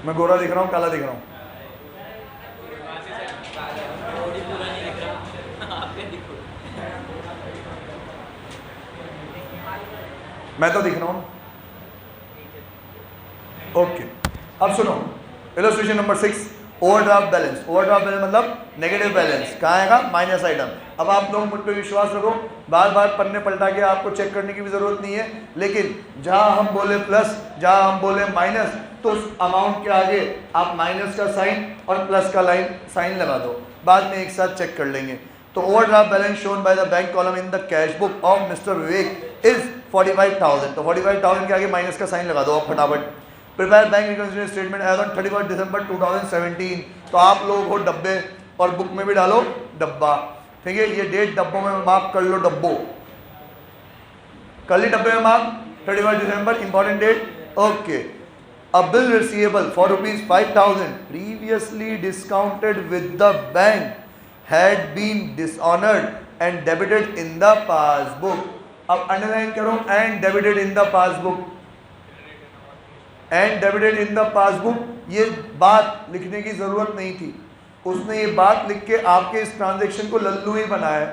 मैं गोरा दिख रहा हूँ काला दिख रहा हूँ? मैं तो दिख रहा हूँ। ओके, अब सुनो illustration number 6, overdraft balance. Overdraft balance मतलब नेगेटिव बैलेंस, कहाँ आएगा? Minus item. अब आप लोग मुझ पे विश्वास रखो, बार बार पन्ने पलटा के आपको चेक करने की भी जरूरत नहीं है, लेकिन जहां हम बोले प्लस, जहां हम बोले माइनस, तो उस अमाउंट के आगे आप माइनस का साइन और प्लस का साइन लगा दो, बाद में एक साथ चेक कर लेंगे। तो overdraft balance shown by the bank column in the cash book of mister Vivek is 45,000। तो 45,000 के आगे माइनस का साइन लगा दो आप फटाफट। Prepare bank reconciliation statement as on 31 December 2017। तो आप लोग हो डब्बे और बुक में भी डालो डब्बा, ठीक है? ये डेट डब्बों में मार्क कर लो, डब्बो कर ली डब्बे में mark, 31 December important date. Okay, a bill receivable for ₹5,000 previously discounted with the bank had been dishonored and debited in the passbook। अब अंडरलाइन करो, and debited in the passbook, and debited in the passbook। ये बात लिखने की जरूरत नहीं थी, उसने ये बात लिख के आपके इस ट्रांजेक्शन को लल्लू ही बनाया है।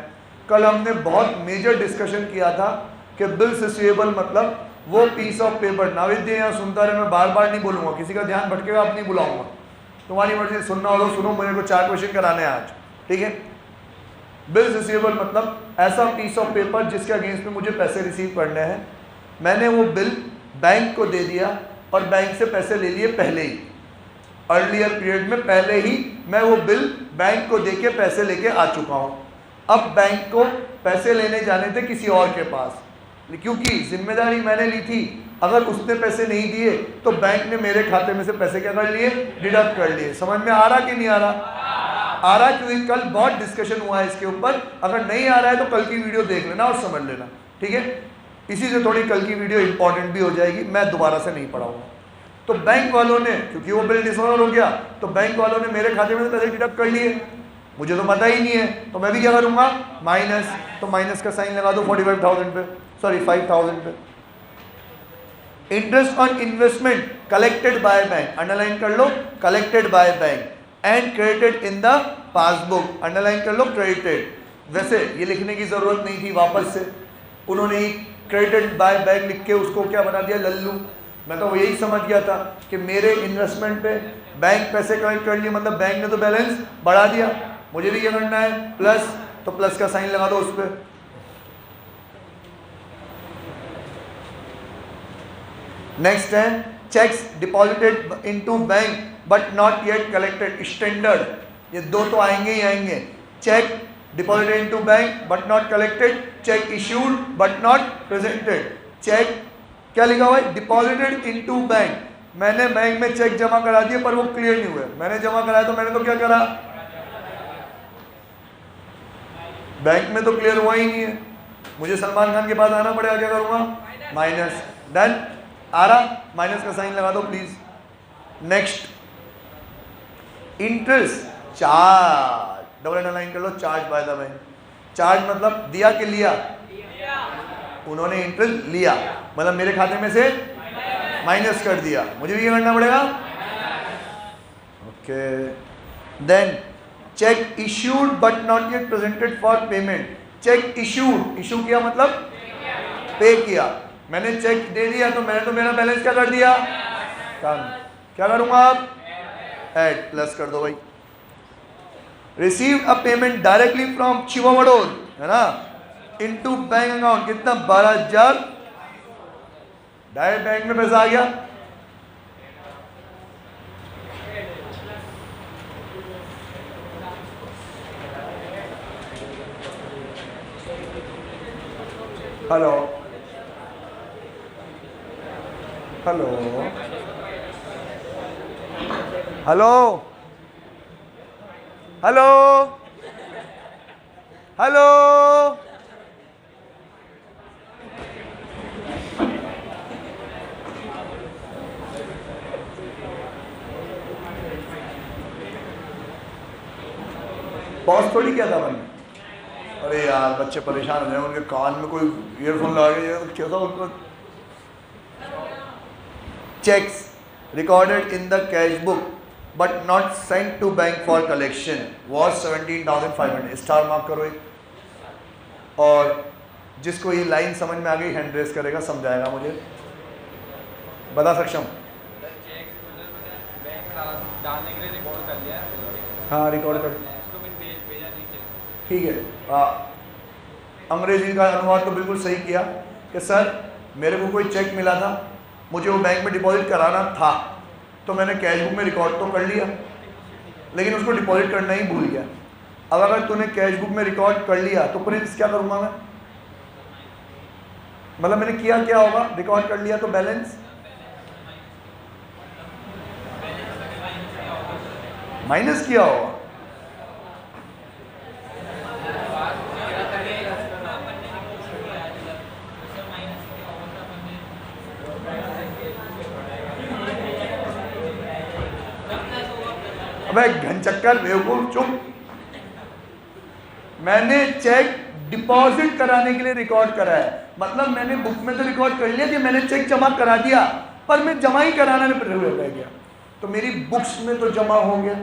कल हमने बहुत मेजर डिस्कशन किया था कि बिल्स रिसीवेबल मतलब वो पीस ऑफ पेपर। नाविद्य यहाँ सुनता रहे, मैं बार बार नहीं बोलूँगा, किसी का ध्यान भटकेगा आप नहीं बुलाऊंगा, तुम्हारी मर्जी, सुनना हो तो सुनो, मेरे को 4 क्वेश्चन कराने हैं आज, ठीक है? बिल्स रिसीवेबल मतलब ऐसा पीस ऑफ पेपर जिसके अगेंस्ट में मुझे पैसे रिसीव करने हैं। मैंने वो बिल बैंक को दे दिया और बैंक से पैसे ले लिए पहले ही, अर्लियर पीरियड में पहले ही मैं वो बिल बैंक को दे के पैसे लेके आ चुका हूँ। अब बैंक को पैसे लेने जाने थे किसी और के पास, क्योंकि जिम्मेदारी मैंने ली थी, अगर उसने पैसे नहीं दिए तो बैंक ने मेरे खाते में से पैसे क्या कर लिए? डिडक्ट कर लिए। समझ में आ रहा कि नहीं आ रहा? आ रहा, क्योंकि कल बहुत डिस्कशन हुआ है इसके ऊपर। अगर नहीं आ रहा है तो कल की वीडियो देख लेना और समझ लेना, ठीक है? इसी से थोड़ी कल की वीडियो इंपॉर्टेंट भी हो जाएगी, मैं दोबारा से नहीं पढ़ाऊंगा। तो बैंक वालों ने, क्योंकि वो बिल डिसऑनर हो गया, तो बैंक वालों ने मेरे खाते में से पैसे डिडक्ट कर लिए, मुझे तो पता ही नहीं है, तो मैं भी क्या करूंगा? माइनस। तो माइनस का साइन लगा दो 45,000 पे, sorry 5,000 pay. Interest on investment collected by bank, underline कर लो, collected by bank and credited in the passbook, underline कर लो, क्रेडिटेड। वैसे ये लिखने की जरूरत नहीं थी, वापस से उन्होंने ही क्रेडिटेड बाय बैंक लिख के उसको क्या बना दिया? लल्लू। मैं तो यही समझ गया था कि मेरे इन्वेस्टमेंट पे बैंक पैसे कलेक्ट कर लिए, मतलब बैंक ने तो बैलेंस बढ़ा दिया, मुझे भी क्या करना है? प्लस। तो प्लस का साइन लगा दो उस पर। नेक्स्ट है cheques deposited into bank but not yet collected, standard. ये दो तो आएंगे ही आएंगे। Cheque deposited into bank but not collected, cheque issued but not presented. Cheque क्या लिखा हुआ है? डिपॉजिटेड इनटू बैंक, मैंने बैंक में चेक जमा करा दिए पर वो क्लियर नहीं हुए। मैंने जमा कराया तो मैंने तो क्या करा? बैंक में तो क्लियर हुआ ही नहीं है, मुझे सलमान खान के पास आना पड़ेगा, क्या करूंगा? माइनस। डन, आ रहा? माइनस का साइन लगा दो please. Next, interest charge, double underline कर लो, charge by the bank. Charge मतलब दिया कि लिया? उन्होंने इंटरेस्ट लिया, मतलब मेरे खाते में से माइनस कर दिया, मुझे भी क्या करना पड़ेगा? Okay. Then cheque issued but not yet presented for payment. Cheque issued, issue किया मतलब पे किया, मैंने चेक दे दिया तो मैंने तो मेरा बैलेंस क्या कर दिया? कम। क्या करूंगा आप? ऐड, प्लस कर दो भाई। Receive a payment directly from चिवावडोर, है ना, इनटू बैंक अकाउंट, कितना? 12,000, डायरेक्ट बैंक में पैसा आ गया। Hello hello hello hello hello, pause थोड़ी किया था मैंने। अरे यार बच्चे परेशान हो जाए, उनके कान में कोई ईयरफोन लगा के तो कैसा उनको। Cheques recorded in the cash book but not sent to bank for collection was 17,500. Star mark करो एक, और जिसको ये लाइन समझ में आ गई हैंड रेस करेगा, समझाएगा मुझे, बता सक्षम। हाँ रिकॉर्ड कर, ठीक है। अंग्रेजी का अनुवाद तो बिल्कुल सही किया कि सर मेरे को कोई चेक मिला था, मुझे वो बैंक में डिपॉजिट कराना था, तो मैंने कैश बुक में रिकॉर्ड तो कर लिया लेकिन उसको डिपॉजिट करना ही भूल गया। अब अगर तूने कैश बुक में रिकॉर्ड कर लिया तो प्रिंस क्या करूँगा मैं, मतलब मैंने किया क्या होगा, रिकॉर्ड कर लिया तो बैलेंस माइनस किया होगा। अबे घनचक्कर बेवकूफ चुप, मैंने चेक डिपॉजिट कराने के लिए रिकॉर्ड करा है, मतलब मैंने बुक में तो रिकॉर्ड कर लिया कि मैंने चेक जमा करा दिया, पर मैं जमा ही कराना रह गया, तो मेरी बुक्स में तो जमा हो गया।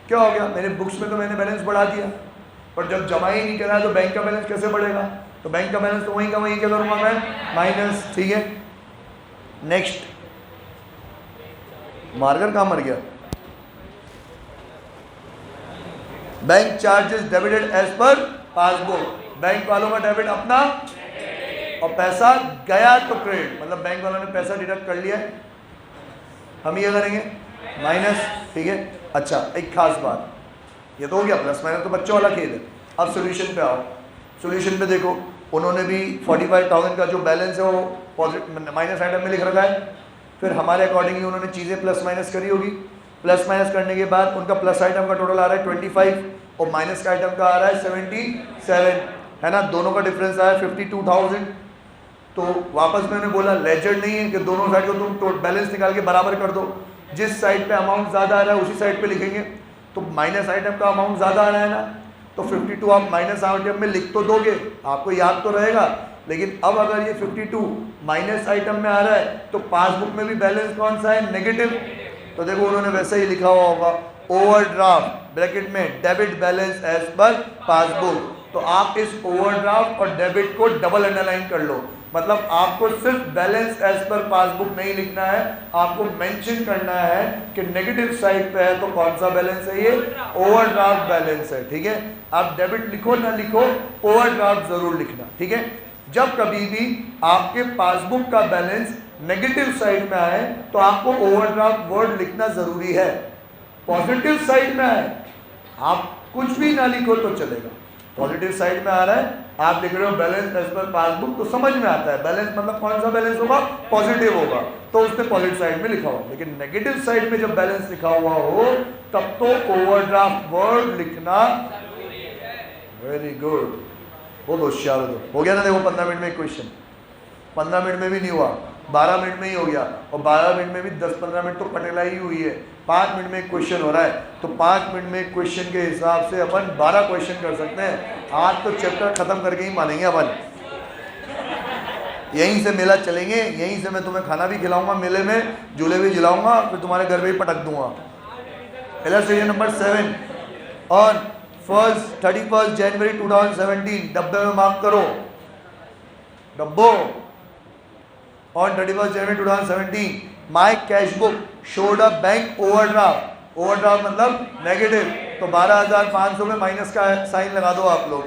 क्या हो गया, मेरे बुक्स में तो मैंने बैलेंस बढ़ा दिया, पर जब जमा ही नहीं करा तो बैंक का बैलेंस कैसे बढ़ेगा, तो बैंक का बैलेंस तो वहीं का वहीं क्या करूँगा मैं, माइनस। ठीक है, नेक्स्ट, मार्कर कहाँ मर गया, bank charges debited as per passbook, bank वालों का डेबिट अपना और पैसा गया तो क्रेडिट, मतलब बैंक वालों ने पैसा डिडक्ट कर लिया, हम ये करेंगे माइनस। ठीक है, अच्छा एक खास बात, ये तो हो गया प्लस माइनस तो बच्चों वाला खेल है। अब सोल्यूशन पे आओ, सोल्यूशन पे देखो उन्होंने भी 45,000 का जो बैलेंस है वो पॉजिटिव माइनस आइटम में लिख रखा है, फिर हमारे अकॉर्डिंगली उन्होंने चीज़ें प्लस माइनस करी होगी, प्लस माइनस करने के बाद उनका प्लस आइटम का टोटल आ रहा है 25 और माइनस का आइटम का आ रहा है 77, है ना, दोनों का डिफरेंस आया 52,000। तो वापस मैंने बोला लेजर नहीं है कि दोनों साइड को तुम बैलेंस निकाल के बराबर कर दो, जिस साइड पे अमाउंट ज़्यादा आ रहा है उसी साइड पे लिखेंगे, तो माइनस आइटम का अमाउंट ज़्यादा आ रहा है ना, तो 52 आप माइनस आइटम में लिख तो दोगे, आपको याद तो रहेगा, लेकिन अब अगर ये 52 माइनस आइटम में आ रहा है तो पासबुक में भी बैलेंस कौन सा है, नेगेटिव, तो देखो उन्होंने वैसे ही लिखा हुआ होगा ओवरड्राफ्ट ब्रैकेट में debit balance as per passbook, तो आप इस ओवरड्राफ्ट और डेबिट को डबल अंडरलाइन कर लो, मतलब आपको सिर्फ बैलेंस एज पर पासबुक नहीं लिखना है, आपको मेंशन करना है कि नेगेटिव साइड पे है तो कौन सा बैलेंस है, ये ओवरड्राफ्ट बैलेंस है। ठीक है, आप डेबिट लिखो ना लिखो ओवरड्राफ्ट जरूर लिखना। ठीक है, जब कभी भी आपके पासबुक का बैलेंस नेगेटिव साइड में आए तो आपको ओवरड्राफ्ट वर्ड लिखना जरूरी है, पॉजिटिव साइड में आए आप कुछ भी ना लिखो तो चलेगा, पॉजिटिव साइड में आ रहा है आप लिख रहे हो बैलेंस एज पर पासबुक तो समझ में आता है, बैलेंस मतलब कौन सा बैलेंस होगा, पॉजिटिव होगा, तो उसने पॉजिटिव साइड में लिखा होगा, लेकिन नेगेटिव साइड में जब बैलेंस लिखा हुआ हो तब तो ओवरड्राफ्ट वर्ड लिखना। वेरी गुड, बहुत होशियार हो गया ना। देखो 15 मिनट में एक क्वेश्चन, 15 मिनट में भी नहीं हुआ, 12 मिनट में ही हो गया, और 12 मिनट में भी 10-15 मिनट तो पटेलाई हुई है, 5 मिनट में एक क्वेश्चन हो रहा है, तो 5 मिनट में एक क्वेश्चन के हिसाब से अपन 12 क्वेश्चन कर सकते हैं। आज तो चैप्टर खत्म करके ही मानेंगे अपन, यहीं से मेला चलेंगे, यहीं से मैं तुम्हें खाना भी खिलाऊंगा, मेले में झूले भी झुलाऊंगा, फिर तुम्हारे घर पे ही पटक दूंगा। इलस्ट्रेशन नंबर 7 ऑन 31 जनवरी 2017, डब्बे में मार्क करो, डब्बो on 31 January 2017 my cash book showed a bank overdraft, overdraft मतलब नेगेटिव, तो 12,500 में माइनस का साइन लगा दो आप लोग।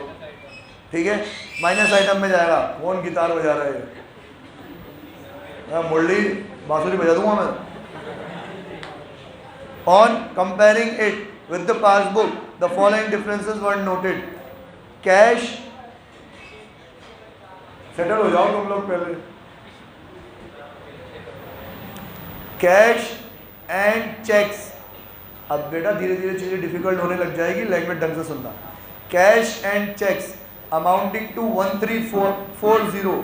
ठीक है, माइनस आइटम में जाएगा। कौन गिटार बजा रहा है, मुरली बांसुरी बजा दूंगा मैं। On comparing it with the passbook the following differences were noted, cash, settle हो जाओ तुम लोग पहले, कैश एंड चेक्स। अब बेटा धीरे धीरे चीजें डिफिकल्ट होने लग जाएगी, लैंग्वेज ढंग से सुनना। Cash and cheques amounting to 1340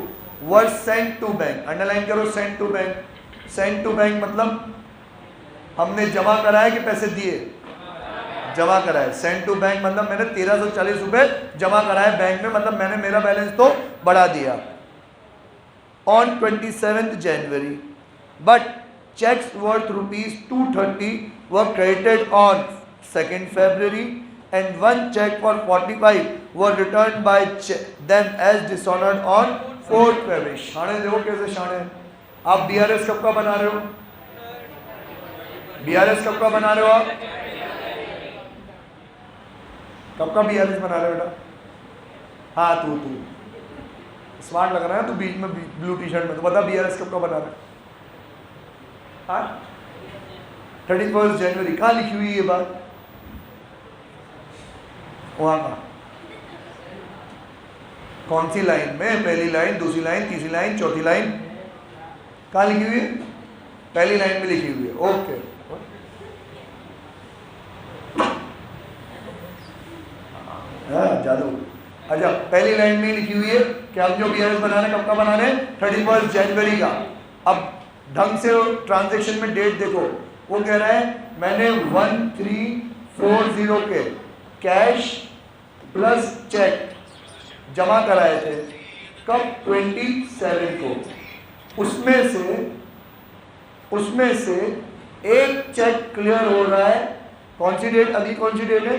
were sent to bank, underline करो sent to bank. Sent to bank मतलब हमने जमा कराया कि पैसे दिए, जमा कराए। सेंट टू बैंक मतलब मैंने 1340 रुपए जमा कराए बैंक में, मतलब मैंने मेरा बैलेंस तो बढ़ा दिया। On 27 January but checks worth rupees 230 were credited on 2nd February and one check for 45 were returned by them as dishonored on 4th February. शाणे देखो कैसे शाणे। आप BRS कब का बना रहे हो? BRS कब का बना रहे हो आप? कब का BRS बना रहे हो बेटा? हाँ तू स्मार्ट लग रहा है, तू बीच में ब्लू टी शर्ट में, तो बता BRS कब का बना रहा है? हाँ 31 जनवरी। कहाँ लिखी हुई ये बात? वहां का कौन सी लाइन में? पहली लाइन, दूसरी लाइन, तीसरी लाइन, चौथी लाइन, कहाँ लिखी हुई है? पहली लाइन में लिखी हुई है। ओके जादू। अच्छा पहली लाइन में लिखी हुई है कि हम जो BRS बना रहे हैं कब का बना रहे हैं? 31 जनवरी का। अब ढंग से ट्रांजैक्शन में डेट देखो, वो कह रहा है मैंने 1340 के कैश प्लस चेक जमा कराए थे कब? 27 को। उसमें से एक चेक क्लियर हो रहा है, कौन सी डेट? अभी कौन सी डेट है?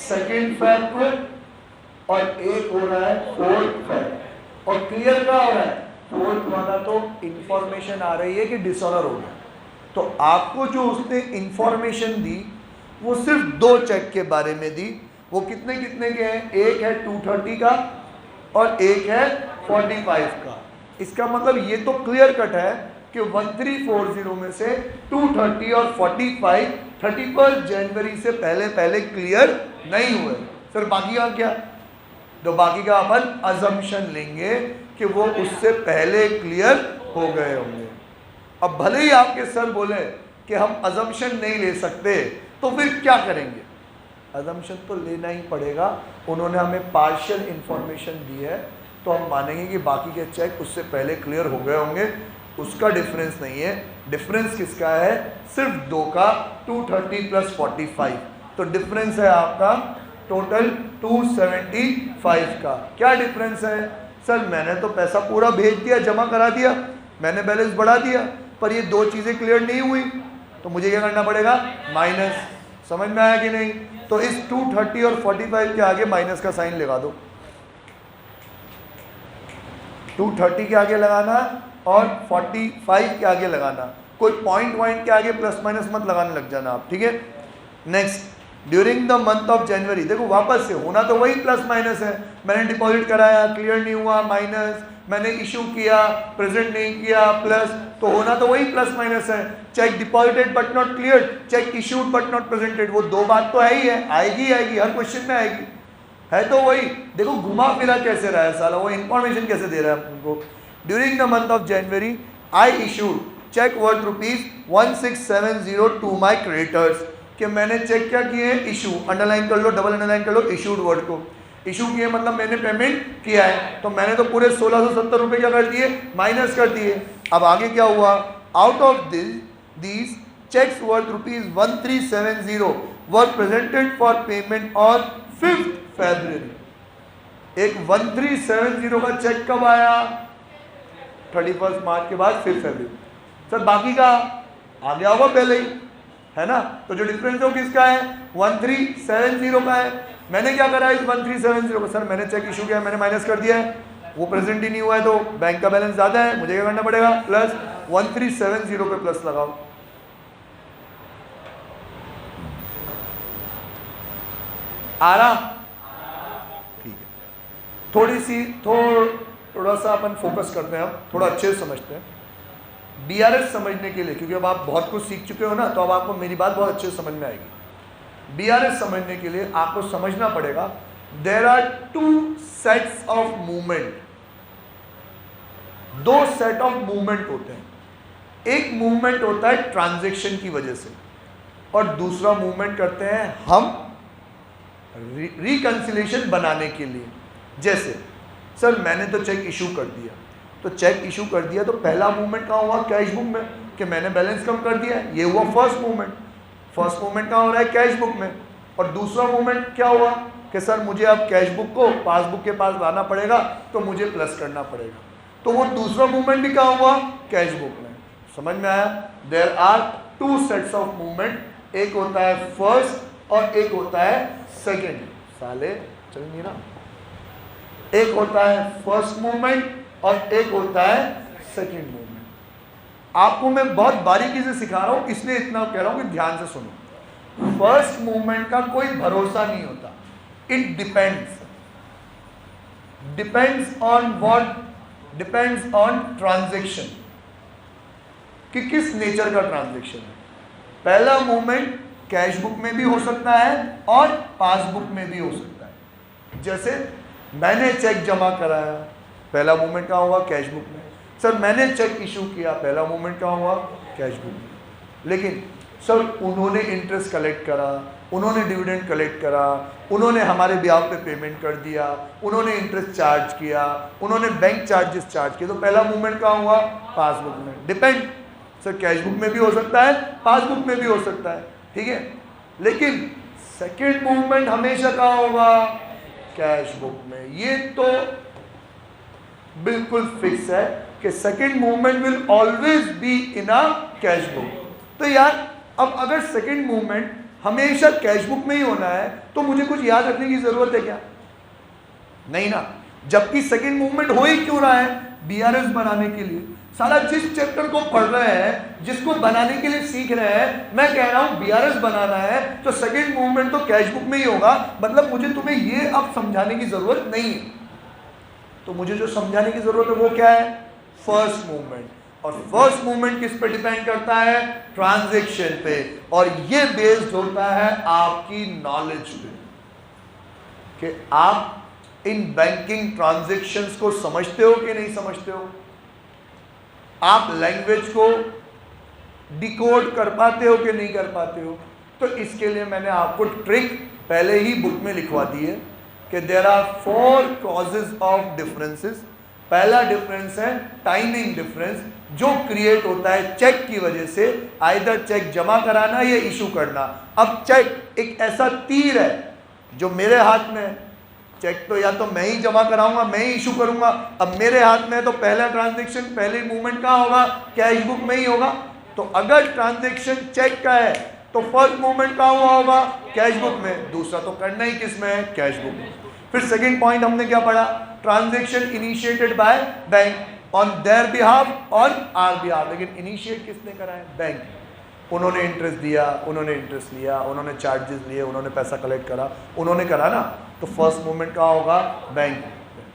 2nd Feb को, और एक हो रहा है 4th Feb। और क्लियर क्या हो रहा है? 4th वाला तो इंफॉर्मेशन आ रही है कि डिसऑनर हो गया। तो आपको जो उसने इंफॉर्मेशन दी वो सिर्फ 2 चेक के बारे में दी। वो कितने कितने के हैं? एक है 230 का और एक है 45 का। इसका मतलब ये तो क्लियर कट है कि 1340 में से 230 और 45 31 जनवरी से पहले क्लियर नहीं हुए। सर बाकी का क्या? तो बाकी का अपन अजम्पशन लेंगे कि वो उससे पहले क्लियर हो गए होंगे। अब भले ही आपके सर बोले कि हम अजम्पशन नहीं ले सकते, तो फिर क्या करेंगे? अजम्पशन तो लेना ही पड़ेगा। उन्होंने हमें पार्शियल इंफॉर्मेशन दी है, तो हम मानेंगे कि बाकी के चेक उससे पहले क्लियर हो गए होंगे। उसका डिफरेंस नहीं है। डिफरेंस किसका है? सिर्फ 2 का, 230 प्लस 45। तो डिफरेंस है आपका टोटल 275 का। क्या डिफरेंस है? सर मैंने तो पैसा पूरा भेज दिया, जमा करा दिया, मैंने बैलेंस बढ़ा दिया, पर ये 2 चीज़ें क्लियर नहीं हुई, तो मुझे क्या करना पड़ेगा? माइनस। समझ में आया कि नहीं? तो इस 230 और 45 के आगे माइनस का साइन लगा दो। 230 के आगे लगाना और 45 के आगे लगाना। कोई पॉइंट के आगे प्लस माइनस मत लगाने लग जाना आप, ठीक है? Next, during the month of जनवरी, देखो वापस से होना तो वही प्लस माइनस है। मैंने डिपॉजिट कराया, क्लियर नहीं हुआ, माइनस। मैंने इशू किया, प्रेजेंट नहीं किया, प्लस। तो होना तो वही प्लस माइनस है। Check deposited but not cleared, check issued but not presented, वो 2 बात तो है ही है, आएगी हर क्वेश्चन में आएगी, है तो वही। देखो घुमा फिरा कैसे रहा है साला, वो इन्फॉर्मेशन कैसे दे रहा है उनको। During the month of January I issued cheque worth ₹1670 to my creditors, कि मैंने चेक क्या किए हैं? इशू, अंडरलाइन कर लो, डबल अंडरलाइन कर लो, इशूड वर्ड को। इशू किए मतलब मैंने पेमेंट किया है, तो मैंने तो पूरे 1670 रुपये क्या कर दिए? माइनस कर दिए। अब आगे क्या हुआ? Out of these cheques worth ₹1370 were presented for payment on 5th February। एक 1370 का चेक कब आया? 31 मार्च के बाद 5th February। सर बाकी का आ गया होगा पहले ही, है ना? तो जो डिफरेंस है वो किसका है? 1370 का है। मैंने क्या करा इस 1370 को? सर मैंने चेक इशू किया, मैंने माइनस कर दिया है, वो प्रेजेंट ही नहीं हुआ है, तो बैंक का बैलेंस ज़्यादा है, मुझे क्या करना पड़ेगा? प्लस 1370 पे प्लस लगाओ। आ रहा? ठीक है। थोड़ा सा अपन फोकस करते हैं, हम थोड़ा अच्छे से समझते हैं BRS समझने के लिए, क्योंकि अब आप बहुत कुछ सीख चुके हो ना, तो अब आपको मेरी बात बहुत अच्छे से समझ में आएगी। BRS समझने के लिए आपको समझना पड़ेगा there are 2 sets of movement. 2 set of movement होते हैं। एक मूवमेंट होता है ट्रांजैक्शन की वजह से, और दूसरा मूवमेंट करते हैं हम रिकंसिलेशन बनाने के लिए। जैसे सर मैंने तो चेक इशू कर दिया, तो चेक इशू कर दिया, तो पहला मूवमेंट कहाँ हुआ? कैश बुक में, कि मैंने बैलेंस कम कर दिया, ये हुआ फर्स्ट मूवमेंट। फर्स्ट मूवमेंट कहाँ हो रहा है? कैश बुक में। और दूसरा मूवमेंट क्या हुआ? कि सर मुझे अब कैश बुक को पासबुक के पास लाना पड़ेगा, तो मुझे प्लस करना पड़ेगा। तो वो दूसरा मूवमेंट भी कहाँ हुआ? कैश बुक में। समझ में आया? There are two sets of movement, एक होता है फर्स्ट और एक होता है सेकंड। साले चल नहीं रहा। एक होता है फर्स्ट मूवमेंट और एक होता है सेकंड मूवमेंट। आपको मैं बहुत बारीकी से सिखा रहा हूं, इसलिए इतना कह रहा हूं कि ध्यान से सुनो। फर्स्ट मूवमेंट का कोई भरोसा नहीं होता, it depends on what? Depends on transaction, कि किस नेचर का ट्रांजैक्शन है। पहला मूवमेंट कैश बुक में भी हो सकता है और पासबुक में भी हो सकता है। जैसे मैंने चेक जमा कराया, पहला मूवमेंट कहाँ हुआ? कैश बुक में। सर मैंने चेक इशू किया, पहला मूवमेंट कहाँ हुआ? कैश बुक में। लेकिन सर उन्होंने इंटरेस्ट कलेक्ट करा, उन्होंने डिविडेंड कलेक्ट करा, उन्होंने हमारे ब्याह पे पेमेंट कर दिया, उन्होंने इंटरेस्ट चार्ज किया, उन्होंने बैंक चार्जेस चार्ज किए, तो पहला मूवमेंट कहाँ हुआ? पासबुक में। डिपेंड, सर कैश बुक में भी हो सकता है, पासबुक में भी हो सकता है, ठीक है। लेकिन सेकेंड मूवमेंट हमेशा कहाँ होगा? कैश बुक में। ये तो बिल्कुल फिक्स है कि second movement will always be in a cash book. तो यार अब अगर सेकेंड मूवमेंट हमेशा कैश बुक में ही होना है तो मुझे कुछ याद रखने की जरूरत है क्या? नहीं ना। जबकि सेकेंड मूवमेंट हो ही क्यों रहा है? बीआरएस बनाने के लिए। साला जिस चैप्टर को पढ़ रहे हैं, जिसको बनाने के लिए सीख रहे हैं, मैं कह रहा हूं बीआरएस बनाना है तो सेकेंड मूवमेंट तो कैश बुक में ही होगा। मतलब मुझे तुम्हें ये अब समझाने की जरूरत नहीं है। तो मुझे जो समझाने की जरूरत है वो क्या है? First movement. और फर्स्ट मूवमेंट किस पे डिपेंड करता है? ट्रांजैक्शन पे। और ये बेस्ड होता है आपकी नॉलेज पे, कि आप इन बैंकिंग ट्रांजैक्शंस को समझते हो कि नहीं समझते हो, आप लैंग्वेज को डिकोड कर पाते हो कि नहीं कर पाते हो। तो इसके लिए मैंने आपको ट्रिक पहले ही बुक में लिखवा दी है कि there are 4 causes of differences. पहला डिफरेंस है टाइमिंग डिफरेंस, जो क्रिएट होता है चेक की वजह से, आइदर चेक जमा कराना या इशू करना। अब चेक एक ऐसा तीर है जो मेरे हाथ में है, चेक तो या तो मैं ही जमा कराऊंगा, मैं ही इशू करूंगा। अब मेरे हाथ में है तो पहला ट्रांजैक्शन, पहले मूवमेंट कहाँ होगा? कैश बुक में ही होगा। तो अगर ट्रांजैक्शन चेक का है तो फर्स्ट मूवमेंट कहाँ हुआ होगा? कैश बुक में। दूसरा तो करना ही किस में है? कैश बुक में। फिर सेकंड पॉइंट हमने क्या पढ़ा? Transaction initiated by bank on their behalf और आवर बिहाफ। लेकिन इनिशिएट किसने करा है? बैंक। उन्होंने इंटरेस्ट दिया, उन्होंने इंटरेस्ट लिया, उन्होंने चार्जेस लिए, उन्होंने पैसा कलेक्ट करा, उन्होंने करा ना। तो फर्स्ट मूवमेंट कहाँ होगा? Bank,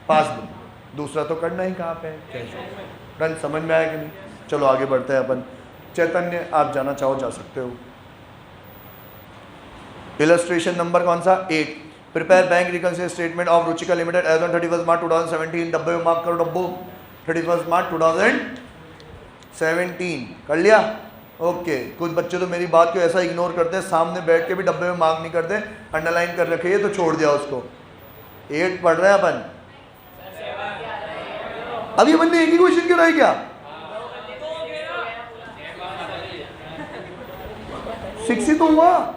passbook. दूसरा तो करना ही कहाँ पे है? Cash book. रन समझ में आया कि नहीं? चलो आगे बढ़ते हैं अपन। चैतन्य आप जाना चाहो जा सकते हो। इलस्ट्रेशन नंबर कौन सा? 8। Prepare bank reconciliation statement of Ruchika limited as on 31 March 2017। डब्बे में मार्क करो, डब्बो 31 मार्च 2017 कर लिया? ओके। कुछ बच्चे तो मेरी बात को ऐसा इग्नोर करते हैं, सामने बैठ के भी डब्बे में मार्क नहीं करते, अंडरलाइन कर रखे है तो छोड़ दिया उसको। 8 पढ़ रहे हैं अपन। अभी अपन ने एक ही क्वेश्चन क्यों रहा क्या? 6 ही तो हुआ।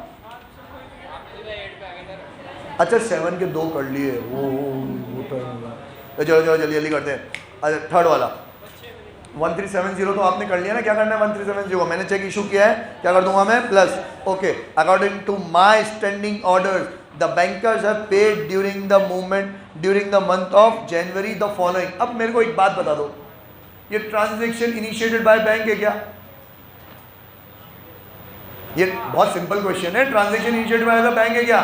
अच्छा 7 के 2 कर लिए, वो तो चलो चलो जल्दी जल्दी करते हैं। अच्छा थर्ड वाला 1370 तो आपने कर लिया ना। क्या करना है? 1370 मैंने चेक इशू किया है, क्या कर दूंगा मैं? Plus. Okay. According to my standing orders the bankers have paid during the movement during the month of January the following. अब मेरे को एक बात बता दो, ये ट्रांजैक्शन इनिशिएटेड बाय बैंक है क्या? ये बहुत सिंपल क्वेश्चन है। Transaction initiated by the bank है क्या?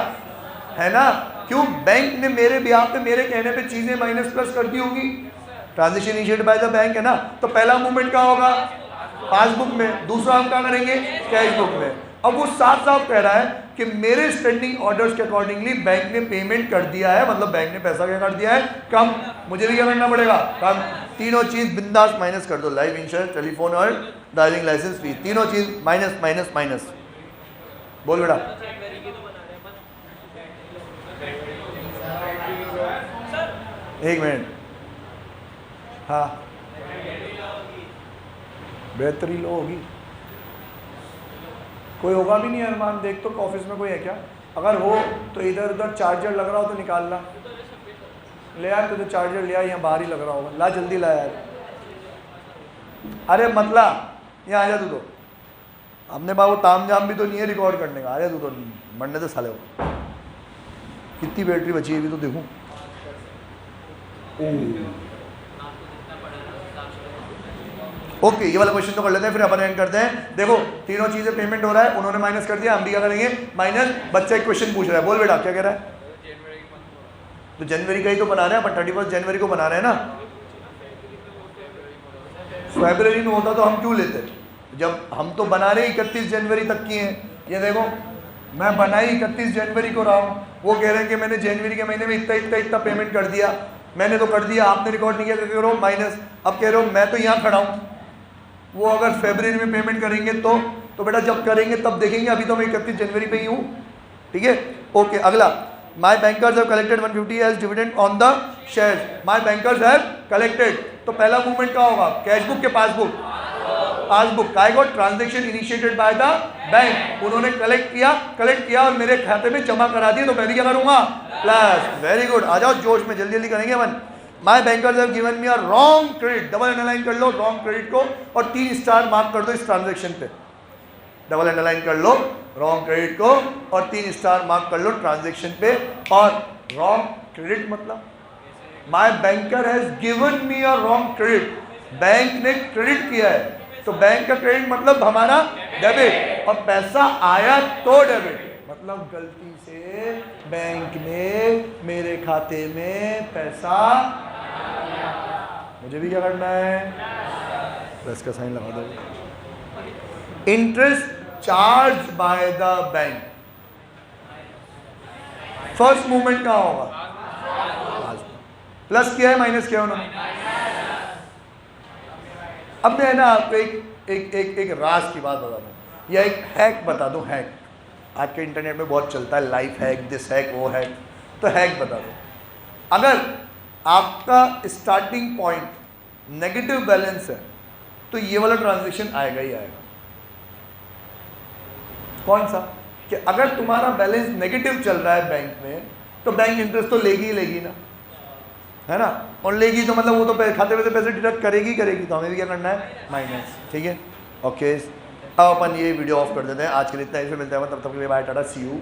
है ना? क्यों? बैंक ने मेरे बिहाफ पे, मेरे कहने पे चीजें माइनस प्लस कर दी होगी। Transaction initiated by the bank है ना। तो पहला मूवमेंट कहाँ होगा? पासबुक में। दूसरा हम कहाँ करेंगे? कैश बुक में। अब वो साफ साफ कह रहा है कि मेरे स्टैंडिंग ऑर्डर्स के अकॉर्डिंगली बैंक ने पेमेंट कर दिया है, मतलब बैंक ने पैसा क्या कर दिया है? कम। मुझे भी क्या करना पड़ेगा? कम। तीनों चीज बिंदास माइनस कर दो, लाइफ इंश्योरेंस, टेलीफोन और ड्राइविंग लाइसेंस फीस, तीनों चीज माइनस माइनस माइनस। बोल बेटा। एक मिनट। हाँ बेहतरी लो होगी, कोई होगा भी नहीं अरमान। देख तो ऑफिस में कोई है क्या? अगर हो तो इधर उधर चार्जर लग रहा हो तो निकाल ला। ले यार, तुझे चार्जर लिया, यहाँ बाहर ही लग रहा होगा। ला जल्दी ला यार। अरे मतलब यहाँ आ जा तू तो, हमने बाबू ताम जाम भी तो नहीं है रिकॉर्ड करने का, आ जा तू तो, मरने तो साले हो। कितनी बैटरी बची है अभी तो देखूँ। ओके, ये वाला क्वेश्चन तो कर लेते हैं, फिर अपन एंड करते हैं। देखो तीनों चीजें पेमेंट हो रहा है, उन्होंने माइनस कर दिया, हम भी क्या करेंगे माइनस। बच्चा एक क्वेश्चन पूछ रहा है, बोल बेटा क्या कह रहा है? तो जनवरी का ही तो बना रहे हैं अपन, 31 जनवरी को बना रहे हैं ना। फरवरी में होता तो हम क्यों लेते, जब हम तो बना रहे 31 जनवरी तक की हैं। ये देखो मैं बनाई 31 जनवरी को रहा हूँ, वो कह रहे हैं कि मैंने जनवरी के महीने में इतना इतना इतना पेमेंट कर दिया। मैंने तो कर दिया, आपने रिकॉर्ड नहीं किया, कह रहे हो माइनस। अब कह रहे हो मैं तो यहाँ खड़ा हूँ, वो अगर फरवरी में पेमेंट करेंगे तो बेटा जब करेंगे तब देखेंगे, अभी तो मैं 31 जनवरी पे ही हूँ। ठीक है, ओके। अगला, my bankers have collected 150 as dividend on the shares. My bankers have collected, तो पहला मूवमेंट क्या होगा? कैश बुक के पासबुक? पासबुक काय को transaction initiated by the bank, उन्होंने कलेक्ट किया और मेरे खाते में जमा करा दिए, तो मैं भी क्या करूंगा? प्लस। वेरी गुड, आ जाओ जोश में, जल्दी जल्दी करेंगे अपन। My bankers have given me a wrong credit, double underline कर लो रॉन्ग क्रेडिट को और 3 स्टार मार्क कर दो इस ट्रांजेक्शन पे। डबल अंडरलाइन कर लो रॉन्ग क्रेडिट को और 3 स्टार मार्क कर लो ट्रांजेक्शन पे। और रॉन्ग क्रेडिट मतलब my banker has given me a wrong credit, bank ने क्रेडिट किया है, तो बैंक का क्रेडिट मतलब हमारा डेबिट, और पैसा आया तो डेबिट, मतलब गलती से बैंक ने मेरे खाते में पैसा, मुझे भी क्या करना है? प्लस का साइन लगा दो। Interest charge by the bank, first movement कहाँ होगा? प्लस किया है माइनस किया उन्होंने। अब मैं ना आपको एक राज की बात बता दूं या एक हैक बता दूं। हैक आज के इंटरनेट में बहुत चलता है, लाइफ हैक, दिस हैक, वो हैक। तो हैक बता दूं, अगर आपका स्टार्टिंग पॉइंट नेगेटिव बैलेंस है तो ये वाला ट्रांजेक्शन आएगा ही आएगा। कौन सा? कि अगर तुम्हारा बैलेंस नेगेटिव चल रहा है बैंक में, तो बैंक इंटरेस्ट तो लेगी ही लेगी ना, है ना। और लेगी तो मतलब वो तो खाते में से पैसे डिडक्ट करेगी, तो हमें भी क्या करना है? माइनस। ठीक है, ओके। अब अपन ये वीडियो ऑफ कर देते हैं, आज के लिए इतना ही। फिर मिलते हैं तब तक के लिए बाय, टाटा, सी यू।